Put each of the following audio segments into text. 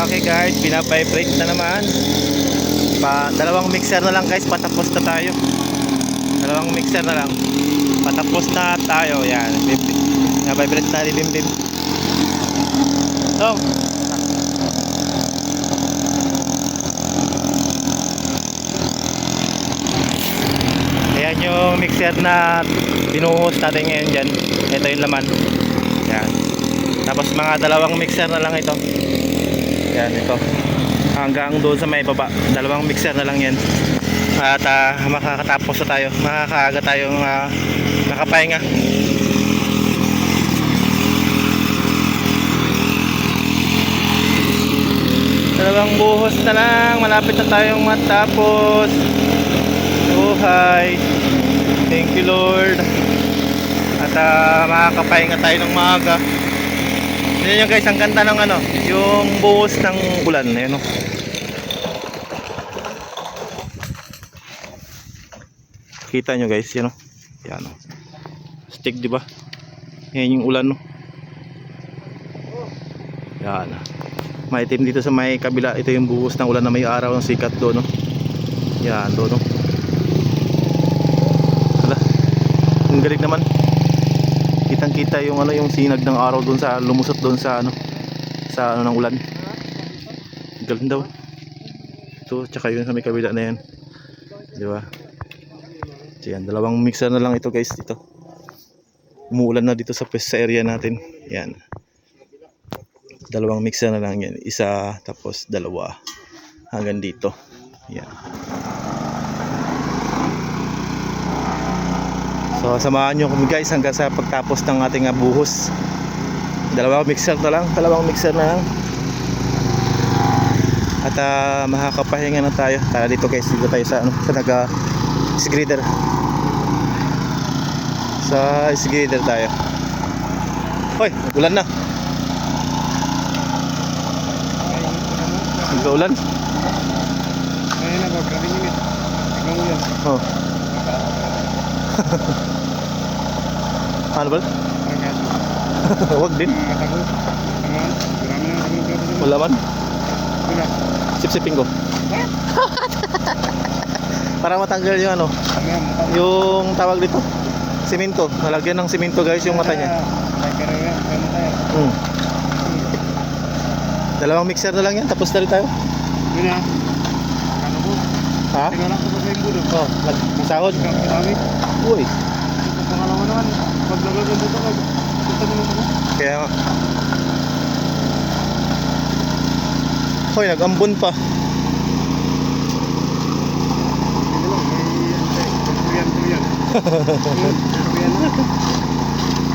Okay guys, binabibrate na naman. Dalawang mixer na lang guys, patapos na tayo. Dalawang mixer na lang, patapos na tayo. Yan, binabibrate na rin Bimbim. Tom. Ayan yung mixer na binuhos natin ngayon dyan. Ito yung laman. Yan. Tapos mga dalawang mixer na lang ito. Yan, ito. Hanggang doon sa may baba. Dalawang mixer na lang yan. At makakatapos na tayo. Makakaaga tayong nakapahinga. Dalawang buhos na lang. Malapit na tayong matapos. Buhay. Thank you Lord. At makakapahinga tayo ng maaga. Yan nyo guys, ang ganda ng ano, yung buhos ng ulan. Ayan o. Kita nyo guys, yan o. Yan o. Stick diba? Yan yung ulan o. Yan o. Maitim dito sa may kabila. Ito yung buhos ng ulan na may araw ng sikat doon o. Yan doon o. Hala. Ang galing naman. Kitang kita yung ano, yung sinag ng araw doon sa lumusot doon sa ano, sa ano ng ulan. Galing daw. Ito tsaka yun sa may kabila na yan. Di ba? Yan, dalawang mixer na lang ito guys dito. Umuulan na dito sa area natin. Yan. Dalawang mixer na lang yan. Isa tapos dalawa hanggang dito. Yan. So samahan nyo kami guys hanggang sa pagtapos ng ating buhos. Dalawang mixer na lang. At makakapahinga na tayo. Tara dito guys, dito tayo sa ano, sa nag-sgrider. Sa sgrider tayo. Hoy, ulan na. Nag-ulan. Ngayon na ba, grabe nyo ito. Tignan mo yan. Oh. Ano ba? Huwag din. Wala man. Sip-sipin ko. Para matanggal yung ano, yung tawag dito, simento. Nalagyan ng simento guys yung mata niya. Dalawang mixer na lang yan, tapos na rin tayo. Yun na. Ano po? Ha? Tingnan lang tapos na yung budo. Oh, magsahod. Uy. Pangalawa naman, pag nagaganda ito, punta naman ako. Kaya nga. Hoy, nag-ambon pa. Tuyan.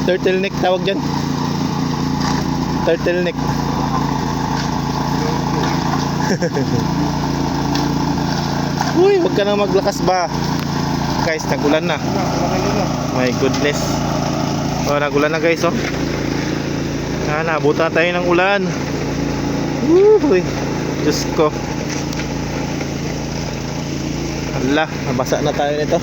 Turtleneck tawag dyan. Turtleneck. Uy, huwag ka nang maglakas ba. Guys, nagulan na. My goodness. Oh, nagulan na guys, oh. Nabuta tayo ng ulan. Uy, Diyos ko. Hala, nabasa na tayo nito.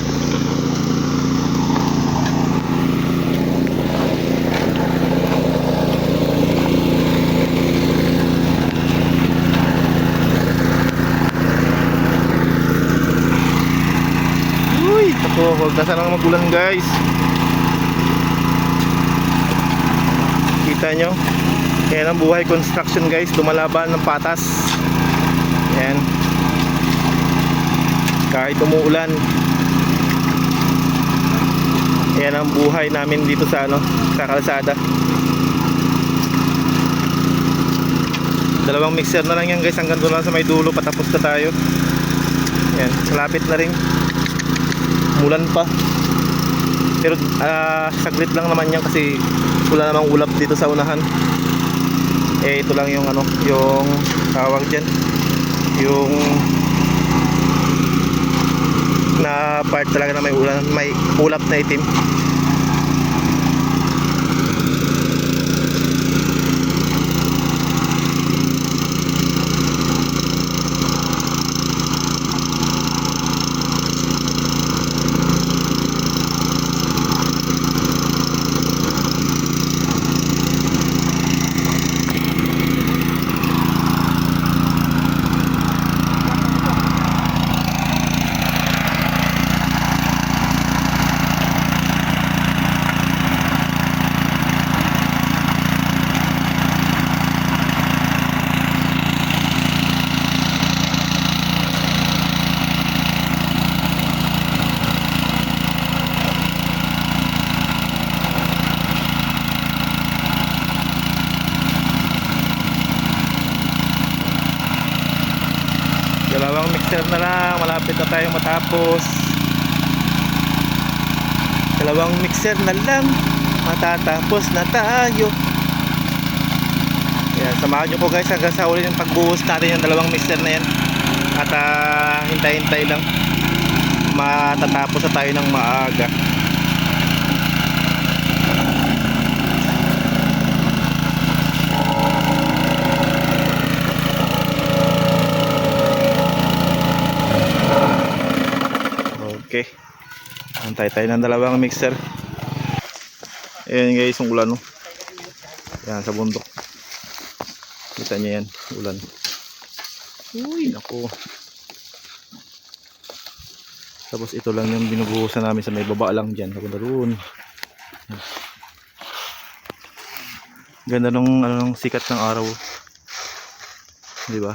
Uy, ako, huwag na sana magulan guys. Kita nyo? Yan ang buhay construction guys, lumalaban ng patas. Yan. Kahit umuulan. Yan ang buhay namin dito sa ano, sa kalsada. Dalawang mixer na lang yan guys, hanggang doon lang sa may dulo, patapos na tayo. Yan, malapit na rin. Umulan pa. Pero saglit lang naman yan kasi wala namang ulap dito sa unahan. Ito lang yung ano, yung tawag dyan, yung na part talaga na may ulan, may ulap na itim. mixer na lang, malapit na tayo matapos. Dalawang mixer na lang, matatapos na tayo. Yan, samahan nyo po guys hanggang sa uli yung pagbuhos natin yung dalawang mixer na yan. At hintay-hintay lang, matatapos na tayo ng maaga. Okay, antay tayo ng dalawang mixer. Ayan guys, yung ulan, no? Yan sa bundok, kita nyo yan, ulan. Uy, naku. Tapos ito lang yung binubuhusan namin sa may baba lang dyan, papunta doon. Ganda nung ano, nung sikat ng araw, di ba?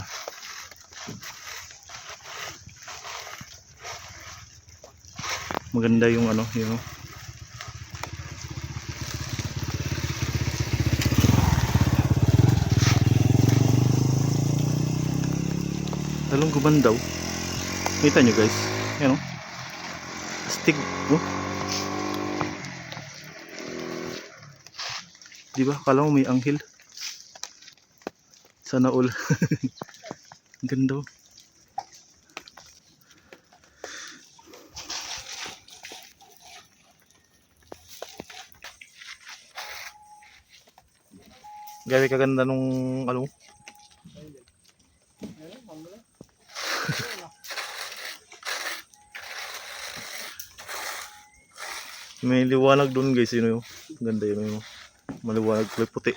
Maganda yung ano, yung talong gumandaw. Kita nyo guys, yan o, astig, oh. Diba, kala mo may anghel. Sana all. Ang ganda, oh. Gabi kaganda nung ano. May liwanag doon guys, yun yung ganda yun yung maliwanag, kulay puti.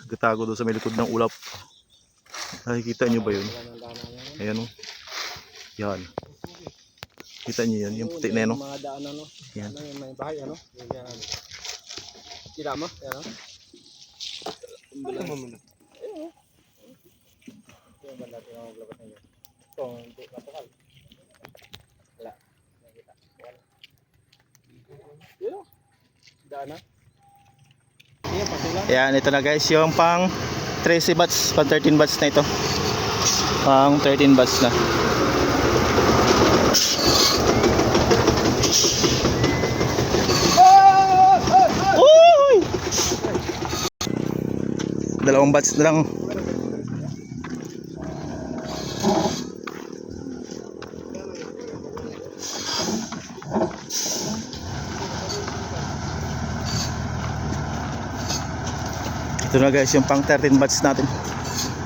Gatago doon sa may likod ng ulap. Nakikita nyo ba yun? Ayan o. Yan. Kita nyo yan, yung puti na yan o. Mga daan ano. Yan. May bahay ano. Kita mo? Yan o. Ano mo muna? Yung banda tinawag niyo. Ito, hindi matukal. Wala. Nakita. Yun o. Daan na. Yan, ito na guys, yung pang 13 watts, pang 13 watts na ito. Pang 13 watts na. Uy! Dalawang watts na lang. Ito na guys, yung pang 13 watts natin.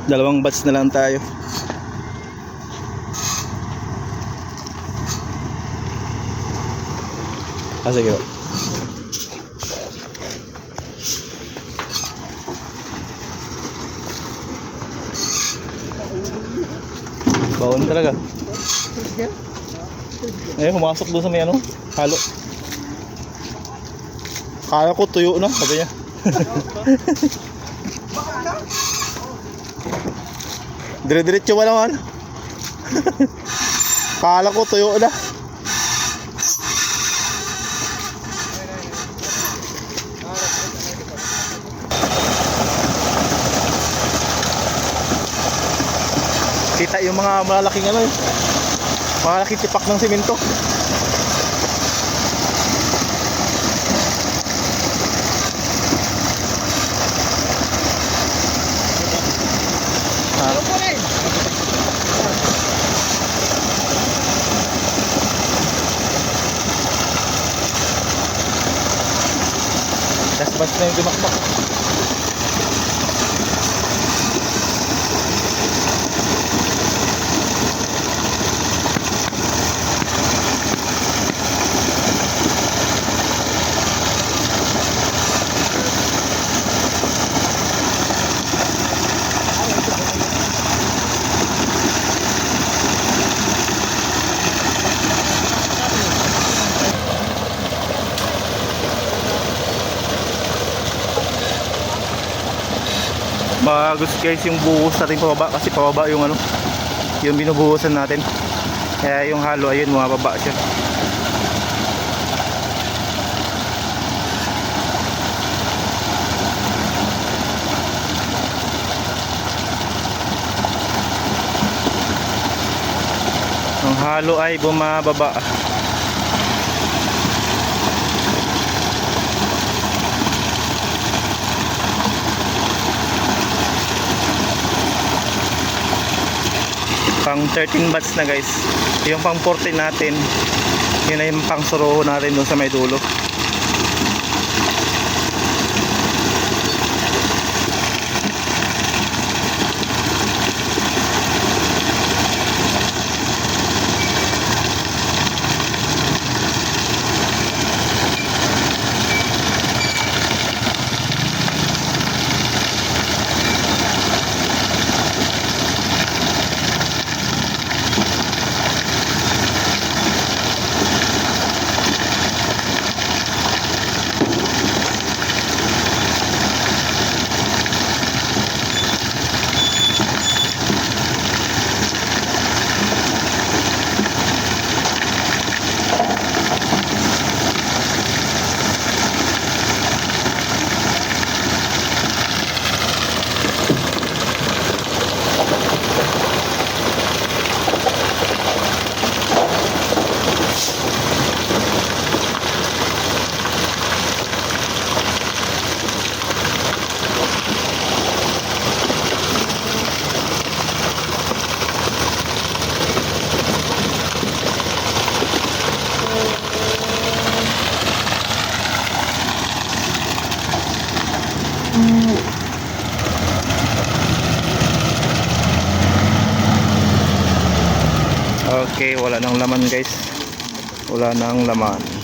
Dalawang watts na lang tayo. Sige po. Baon talaga. Eh, pumasok doon sa may ano, halo. Kala ko tuyo na, sabi niya. Dire-diretso ba naman? Kala ko tuyo na. Kita yung mga malalaking ano, malalaking tipak ng simento. Bas na yung dumakmak. Bagus guys yung buhos natin pababa, kasi pababa yung ano, yung binubuhusan natin. Kaya yung halo ayun, bumababa siya. halo ay bumababa. Pang 13 bats na guys. Yung pang 14 natin, yun na yung pang suruho natin dun sa may dulo. Okay, wala nang laman guys. Wala nang laman.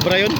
Sobra yun.